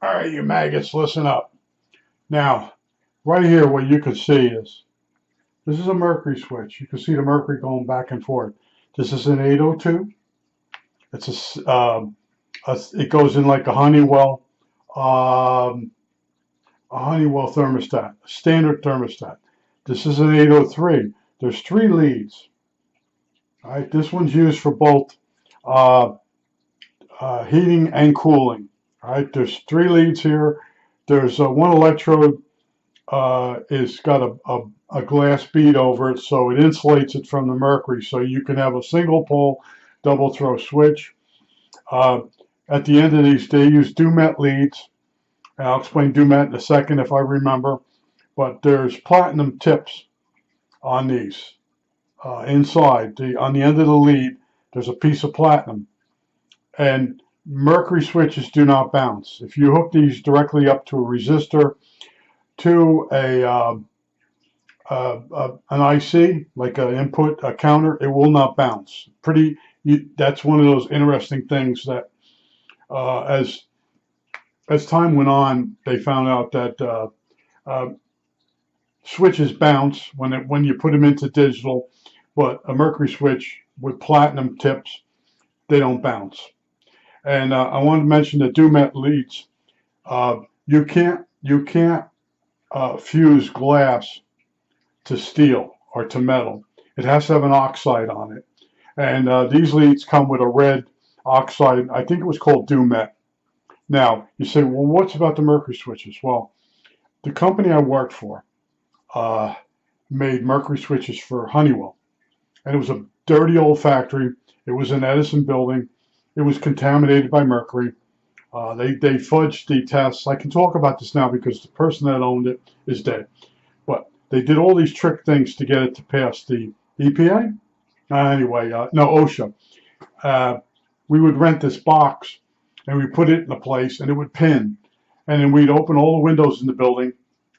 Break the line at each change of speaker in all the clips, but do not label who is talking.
All right, you maggots, listen up. Now, right here, what you can see is this is a Mercury switch. You can see the Mercury going back and forth. This is an 802. It goes in like um, a Honeywell thermostat, a standard thermostat. This is an 803. There's three leads. All right, this one's used for both uh, heating and cooling. All right, there's three leads here. There's one electrode is got a glass bead over it, so it insulates it from the mercury. So you can have a single pole, double throw switch. Uh, at the end of these, they use Dumet leads. And I'll explain Dumet in a second if I remember. But there's platinum tips on these inside. On the end of the lead, there's a piece of platinum. And mercury switches do not bounce. If you hook these directly up to a resistor, to an IC, like an input, a counter, it will not bounce. That's one of those interesting things that as time went on, they found out that uh, switches bounce when you put them into digital, but a mercury switch with platinum tips, they don't bounce. And I wanted to mention the Dumet leads. You can't fuse glass to steel or to metal. It has to have an oxide on it. And these leads come with a red oxide. I think it was called Dumet. Now, you say, well, what's about the mercury switches? Well, the company I worked for uh, made mercury switches for Honeywell. And it was a dirty old factory. It was an Edison building. It was contaminated by mercury. They fudged the tests. I can talk about this now because the person that owned it is dead. But they did all these trick things to get it to pass the EPA. No, OSHA. Uh, we would rent this box and we put it in a place and it would pin. And then we'd open all the windows in the building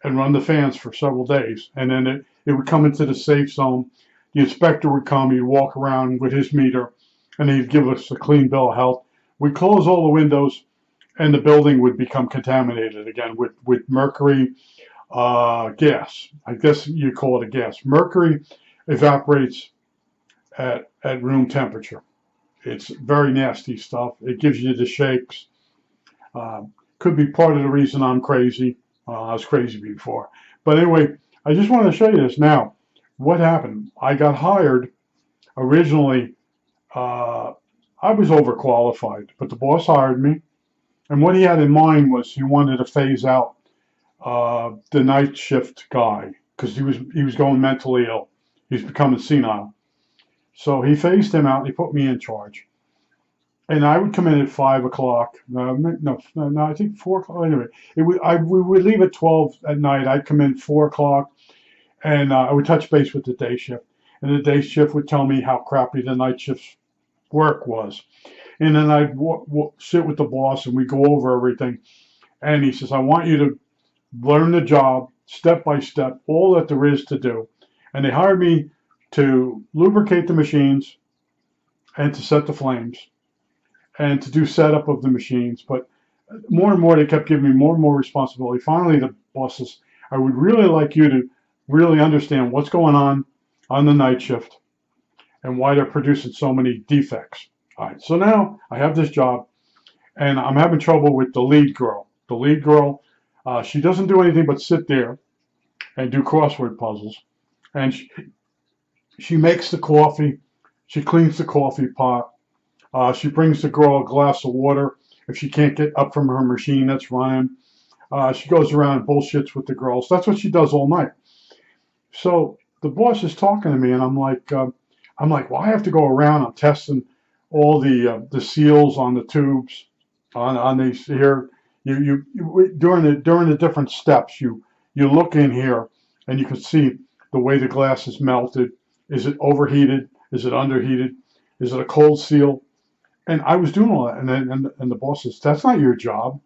and run the fans for several days. And then it would come into the safe zone. The inspector would come, he'd walk around with his meter, and he'd give us a clean bill of health. We'd close all the windows and the building would become contaminated again with mercury gas. I guess you call it a gas. Mercury evaporates at room temperature. It's very nasty stuff. It gives you the shakes. Uh, could be part of the reason I'm crazy. I was crazy before. But anyway, I just wanted to show you this. Now, what happened? I got hired originally. I was overqualified, but the boss hired me. And what he had in mind was he wanted to phase out the night shift guy because he was going mentally ill. He was becoming senile. So he phased him out. And he put me in charge, and I would come in at 5 o'clock. No, I think 4 o'clock. Anyway, we would leave at 12 at night. I'd come in 4 o'clock, and I would touch base with the day shift, and the day shift would tell me how crappy the night shift's work was, and then I'd sit with the boss, and we go over everything, and he says, "I want you to learn the job step by step, all that there is to do," and they hired me to lubricate the machines and to set the flames and to do setup of the machines. But more and more, they kept giving me more and more responsibility. Finally, the boss says, I would really like you to really understand what's going on the night shift and why they're producing so many defects. All right, so now I have this job and I'm having trouble with the lead girl. The lead girl, she doesn't do anything but sit there and do crossword puzzles. And she makes the coffee. She cleans the coffee pot. She brings the girl a glass of water if she can't get up from her machine that's running. She goes around and bullshits with the girls. That's what she does all night. So the boss is talking to me, and I'm like, well, I have to go around. I'm testing all the seals on the tubes on these here. During the different steps, you look in here, and you can see the way the glass is melted. Is it overheated? Is it underheated? Is it a cold seal? And I was doing all that, and the boss says, "That's not your job.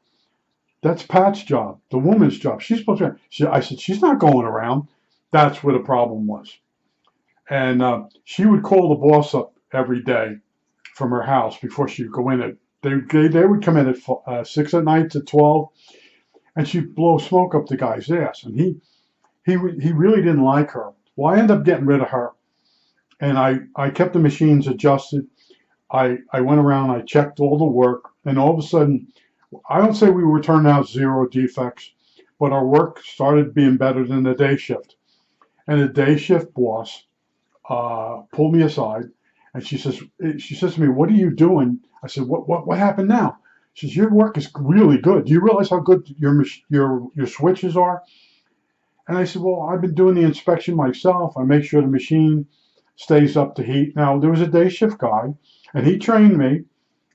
That's Pat's job, the woman's job. She's supposed to." I said, "She's not going around." That's where the problem was. And she would call the boss up every day from her house before she would go in at They would come in at 6 at night to 12, and she'd blow smoke up the guy's ass. And he really didn't like her. Well, I ended up getting rid of her, and I kept the machines adjusted. I went around, I checked all the work, and all of a sudden, I don't say we were turning out zero defects, but our work started being better than the day shift. And the day shift boss pulled me aside, and she says to me, "What are you doing?" I said, "What happened now?" She says, "Your work is really good. Do you realize how good your switches are?" And I said, "Well, I've been doing the inspection myself. I make sure the machine stays up to heat." Now, there was a day shift guy, and he trained me,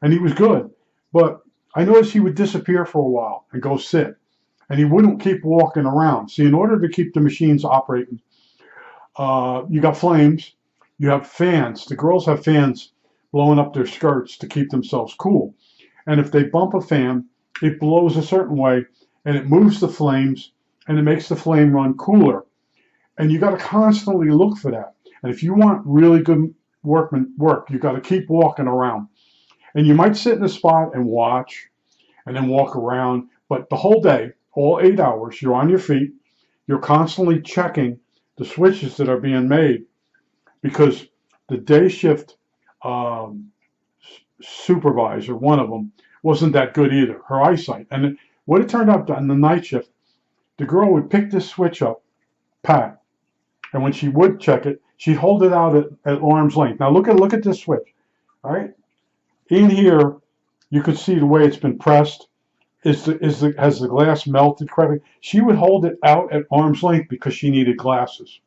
and he was good. But I noticed he would disappear for a while and go sit, and he wouldn't keep walking around. See, in order to keep the machines operating, you got flames, you have fans. The girls have fans blowing up their skirts to keep themselves cool. And if they bump a fan, it blows a certain way, and it moves the flames, and it makes the flame run cooler. And you got to constantly look for that. And if you want really good work, you got to keep walking around. And you might sit in a spot and watch, and then walk around. But the whole day, all 8 hours, you're on your feet. You're constantly checking the switches that are being made, because the day shift um, supervisor, one of them, wasn't that good either. Her eyesight. And what it turned out on the night shift, the girl would pick this switch up, pat, and when she would check it, she'd hold it out at arm's length. Now look at this switch. All right, in here, you could see the way it's been pressed. Has the glass melted correctly? She would hold it out at arm's length because she needed glasses,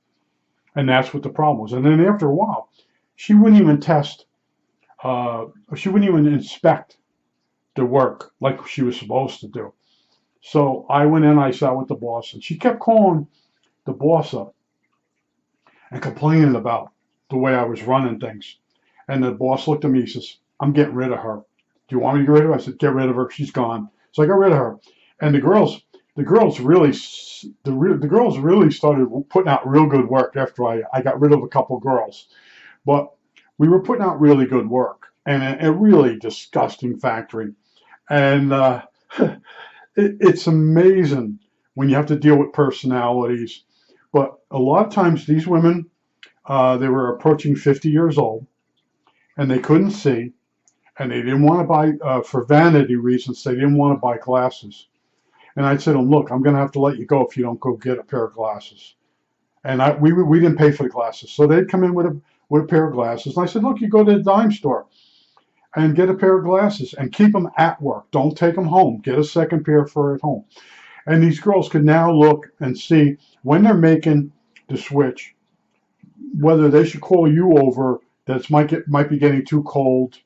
and that's what the problem was. And then after a while, she wouldn't even test. She wouldn't even inspect the work like she was supposed to do. So I went in, I sat with the boss, and she kept calling the boss up and complaining about the way I was running things. And the boss looked at me, he says, "I'm getting rid of her. Do you want me to get rid of her?" I said, "Get rid of her. She's gone." So I got rid of her. And the girls really, the girls really started putting out real good work after I got rid of a couple girls. But we were putting out really good work, and a really disgusting factory. And it's amazing when you have to deal with personalities. But a lot of times these women, they were approaching 50 years old, and they couldn't see, and they didn't want to buy, for vanity reasons, they didn't want to buy glasses. And I'd say to them, "Look, I'm going to have to let you go if you don't go get a pair of glasses." And we didn't pay for the glasses. So they'd come in with a pair of glasses. And I said, "Look, you go to the dime store and get a pair of glasses and keep them at work. Don't take them home. Get a second pair for at home." And these girls could now look and see when they're making the switch, whether they should call you over that it might be getting too cold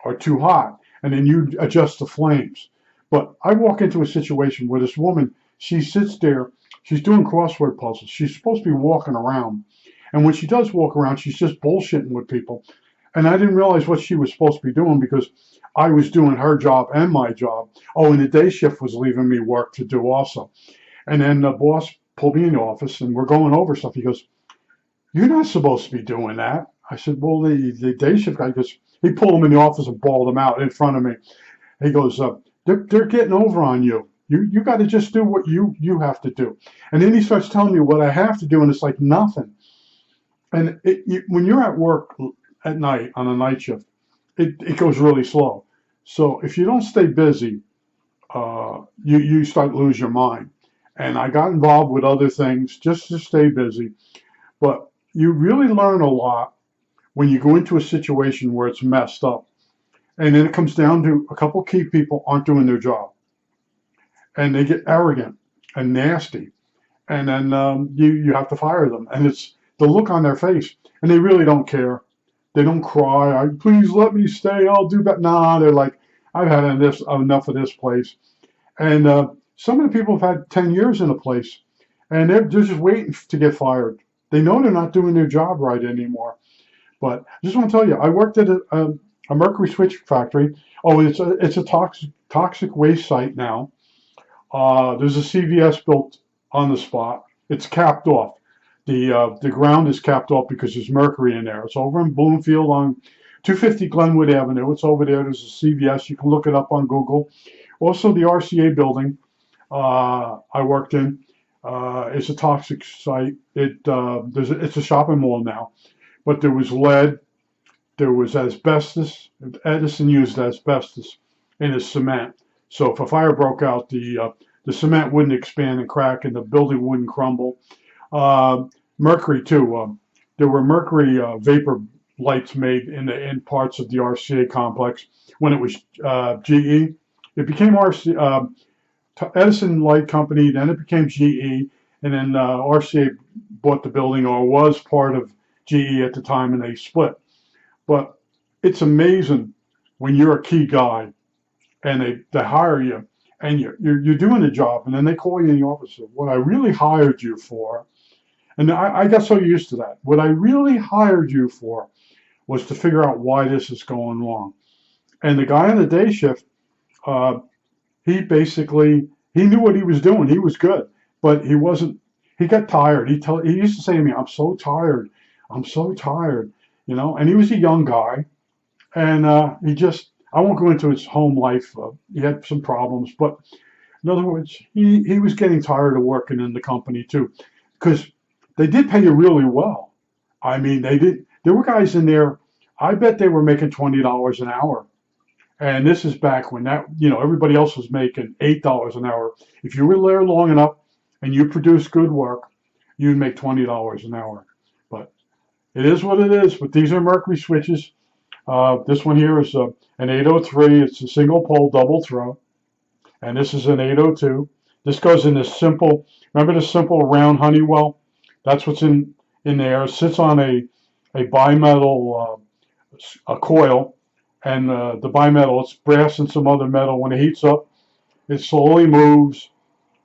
or too hot, and then you adjust the flames. But I walk into a situation where this woman, she sits there, she's doing crossword puzzles. She's supposed to be walking around. And when she does walk around, she's just bullshitting with people. And I didn't realize what she was supposed to be doing because I was doing her job and my job. Oh, and the day shift was leaving me work to do also. And then the boss pulled me in the office and we're going over stuff. He goes, "You're not supposed to be doing that." I said, "Well, the day shift guy," goes, he pulled him in the office and balled him out in front of me. He goes, they're getting over on you. You got to just do what you have to do." And then he starts telling me what I have to do, and it's like nothing. And when you're at work at night on a night shift, it goes really slow. So if you don't stay busy, you start to lose your mind. And I got involved with other things just to stay busy. But you really learn a lot when you go into a situation where it's messed up. And then it comes down to a couple key people aren't doing their job. And they get arrogant and nasty. And then you have to fire them. And it's the look on their face. And they really don't care. They don't cry. "Please let me stay. I'll do that." Nah, they're like, "I've had enough of this place." And some of the people have had 10 years in a place. And they're just waiting to get fired. They know they're not doing their job right anymore. But I just want to tell you, I worked at a Mercury switch factory. Oh, it's a toxic waste site now. There's a CVS built on the spot. It's capped off. The ground is capped off because there's mercury in there. It's over in Bloomfield on 250 Glenwood Avenue. It's over there. There's a CVS. You can look it up on Google. Also, the RCA building I worked in is a toxic site. It's a shopping mall now, but there was lead, there was asbestos. Edison used asbestos in his cement. So if a fire broke out, the cement wouldn't expand and crack, and the building wouldn't crumble. Uh, Mercury too. There were mercury vapor lights made in parts of the RCA complex when it was GE. It became Edison Light Company, then it became GE, and then RCA bought the building or was part of GE at the time, and they split. But it's amazing when you're a key guy and they hire you and you're doing the job, and then they call you in the office. What I really hired you for, and I got so used to that. What I really hired you for was to figure out why this is going wrong. And the guy on the day shift, uh, he knew what he was doing. He was good, but he wasn't. He got tired. He used to say to me, "I'm so tired. I'm so tired." And he was a young guy, and I won't go into his home life. He had some problems, but in other words, he was getting tired of working in the company too, because they did pay you really well. I mean, they did. There were guys in there. I bet they were making $20 an hour. And this is back when everybody else was making $8 an hour. If you were there long enough and you produced good work, you'd make $20 an hour. But it is what it is. But these are Mercury switches. This one here is an 803. It's a single pole double throw. And this is an 802. This goes in this simple, remember the simple round Honeywell? That's what's in there. It sits on a bimetal a coil. And the bimetal, it's brass and some other metal. When it heats up, it slowly moves.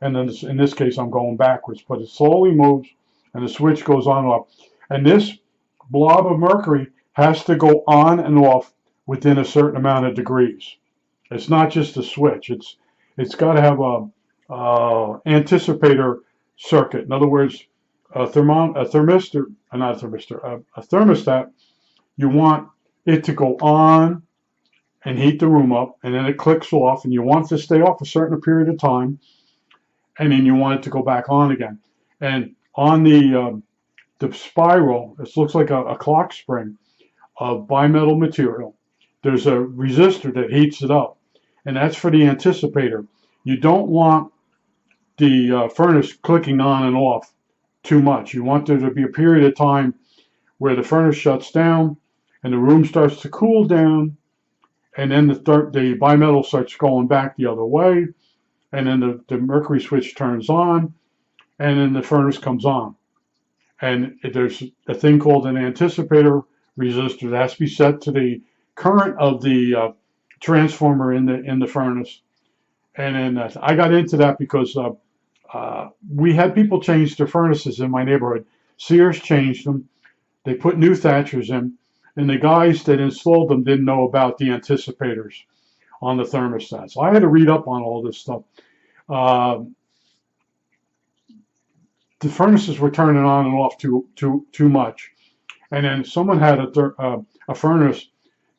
And then in this case, I'm going backwards, but it slowly moves and the switch goes on and off. And this blob of mercury has to go on and off within a certain amount of degrees. It's not just a switch. It's got to have a anticipator circuit. In other words, a thermistor, not a thermistor, a thermostat. You want it to go on and heat the room up, and then it clicks off, and you want it to stay off a certain period of time, and then you want it to go back on again. And on the spiral, it looks like a clock spring of bimetal material. There's a resistor that heats it up, and that's for the anticipator. You don't want the furnace clicking on and off too much. You want there to be a period of time where the furnace shuts down and the room starts to cool down, and then the bimetal starts going back the other way, and then the mercury switch turns on, and then the furnace comes on. And there's a thing called an anticipator resistor that has to be set to the current of the transformer in the furnace. And then I got into that because we had people change their furnaces in my neighborhood. Sears changed them. They put new Thatchers in, and the guys that installed them didn't know about the anticipators on the thermostat. So I had to read up on all this stuff. Uh, the furnaces were turning on and off too much, and then someone had a furnace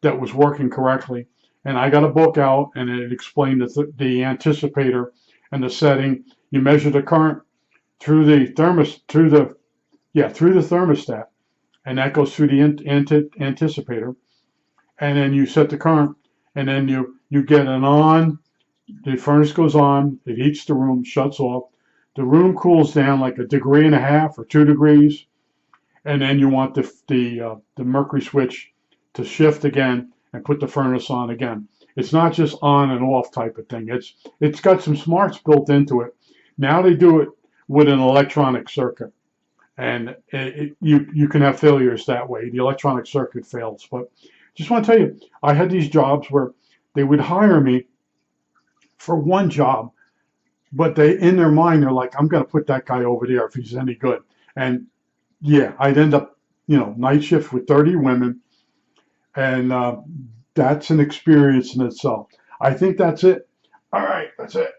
that was working correctly, and I got a book out, and it explained the anticipator and the setting. You measure the current through the thermostat, and that goes through the anticipator, and then you set the current, and then you get an on. The furnace goes on, it heats the room, shuts off. The room cools down like 1.5 degrees or 2 degrees, and then you want the mercury switch to shift again and put the furnace on again. It's not just on and off type of thing. It's got some smarts built into it. Now they do it with an electronic circuit, and you can have failures that way. The electronic circuit fails. But just want to tell you, I had these jobs where they would hire me for one job, but in their mind, they're like, I'm going to put that guy over there if he's any good. And yeah, I'd end up, night shift with 30 women, and that's an experience in itself. I think that's it. All right, that's it.